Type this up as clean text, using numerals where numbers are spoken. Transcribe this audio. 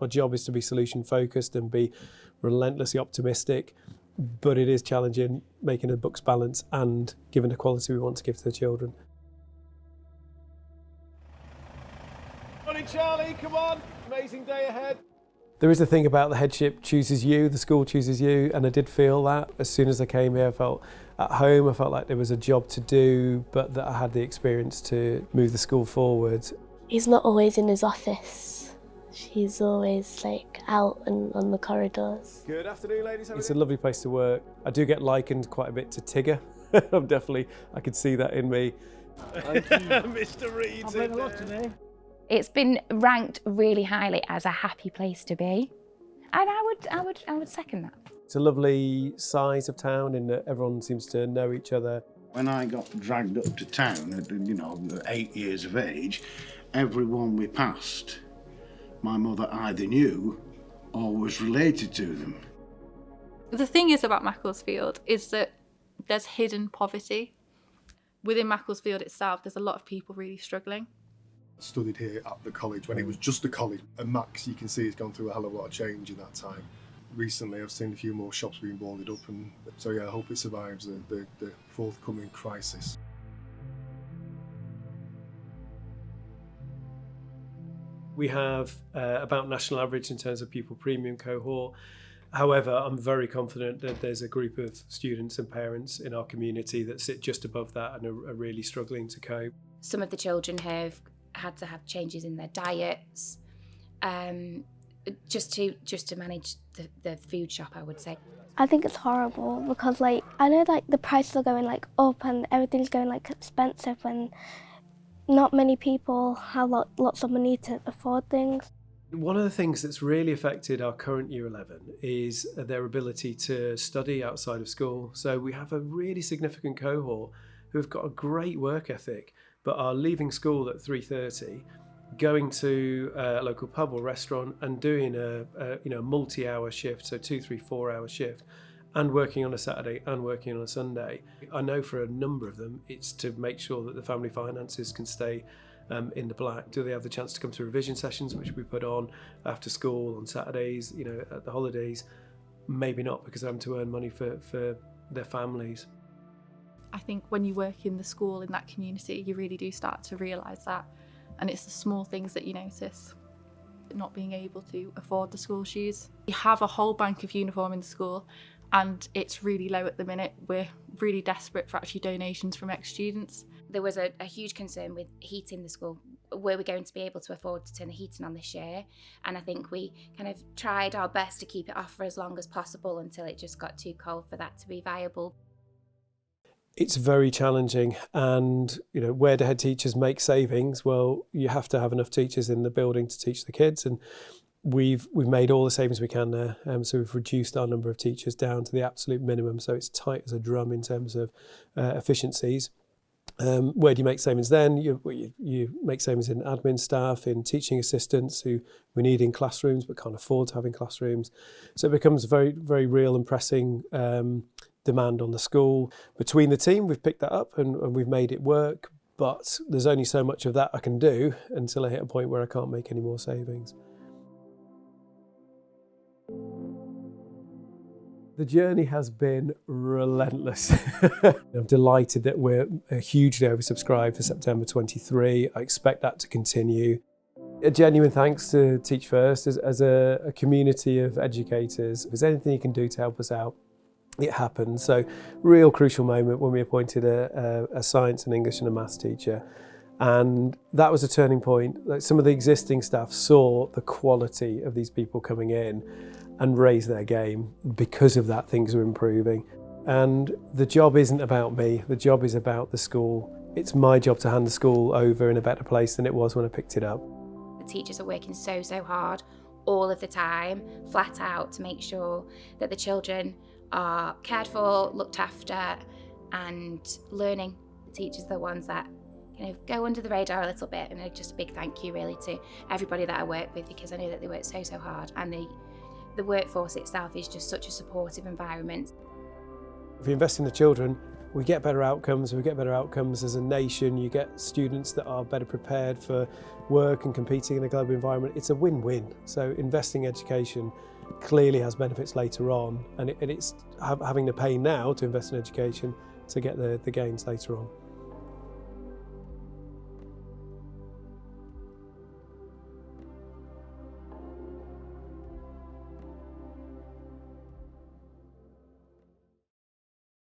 Our job is to be solution focused and be relentlessly optimistic, but it is challenging making a books balance and giving the quality we want to give to the children. Morning Charlie, come on, amazing day ahead. There is a thing about the headship chooses you, the school chooses you, and I did feel that. As soon as I came here, I felt at home, I felt like there was a job to do, but that I had the experience to move the school forward. He's not always in his office. He's always like out and on the corridors. Good afternoon ladies. It's a lovely place to work. I do get likened quite a bit to Tigger. I could see that in me. Mr. Reed's I've learned a lot today. It's been ranked really highly as a happy place to be, and I would second that. It's a lovely size of town in that everyone seems to know each other. When I got dragged up to town at 8 years of age, everyone we passed, my mother either knew or was related to them. The thing is about Macclesfield is that there's hidden poverty. Within Macclesfield itself, there's a lot of people really struggling. Studied here at the college when it was just a college, and Max, you can see, has gone through a hell of a lot of change in that time. Recently I've seen a few more shops being boarded up, and so yeah, I hope it survives the forthcoming crisis. We have about national average in terms of pupil premium cohort. However, I'm very confident that there's a group of students and parents in our community that sit just above that and are really struggling to cope. Some of the children have had to have changes in their diets, just to manage the food shop, I would say. I think it's horrible because like I know like the prices are going like up and everything's going like expensive, and not many people have lots of money to afford things. One of the things that's really affected our current Year 11 is their ability to study outside of school. So we have a really significant cohort who have got a great work ethic, but are leaving school at 3:30, going to a local pub or restaurant and doing a multi-hour shift, so 2, 3, 4 hour shift, and working on a Saturday and working on a Sunday. I know for a number of them, it's to make sure that the family finances can stay in the black. Do they have the chance to come to revision sessions, which we put on after school on Saturdays, at the holidays? Maybe not, because they're having to earn money for their families. I think when you work in the school, in that community, you really do start to realise that. And it's the small things that you notice. Not being able to afford the school shoes. We have a whole bank of uniform in the school, and it's really low at the minute. We're really desperate for actually donations from ex-students. There was a huge concern with heating the school. Were we going to be able to afford to turn the heating on this year? And I think we kind of tried our best to keep it off for as long as possible until it just got too cold for that to be viable. It's very challenging, and where do head teachers make savings? Well, you have to have enough teachers in the building to teach the kids, and we've made all the savings we can there. So we've reduced our number of teachers down to the absolute minimum, so it's tight as a drum in terms of efficiencies. Where do you make savings then? You make savings in admin staff, in teaching assistants who we need in classrooms but can't afford to have in classrooms. So it becomes very, very real and pressing demand on the school. Between the team, we've picked that up and we've made it work, but there's only so much of that I can do until I hit a point where I can't make any more savings. The journey has been relentless. I'm delighted that we're hugely oversubscribed for September 23. I expect that to continue. A genuine thanks to teachfirst as a community of educators. If there's anything you can do to help us out, it happened. So real crucial moment when we appointed a science and English and a maths teacher. And that was a turning point. Like, some of the existing staff saw the quality of these people coming in and raised their game. Because of that, things are improving. And the job isn't about me, the job is about the school. It's my job to hand the school over in a better place than it was when I picked it up. The teachers are working so hard all of the time, flat out, to make sure that the children are cared for, looked after, and learning. The teachers are the ones that kind of go under the radar a little bit, and just a big thank you really to everybody that I work with, because I know that they work so hard, and the workforce itself is just such a supportive environment. If you invest in the children, we get better outcomes. We get better outcomes as a nation. You get students that are better prepared for work and competing in a global environment. It's a win-win. So investing in education clearly has benefits later on, and it's having the pain now to invest in education to get the gains later on.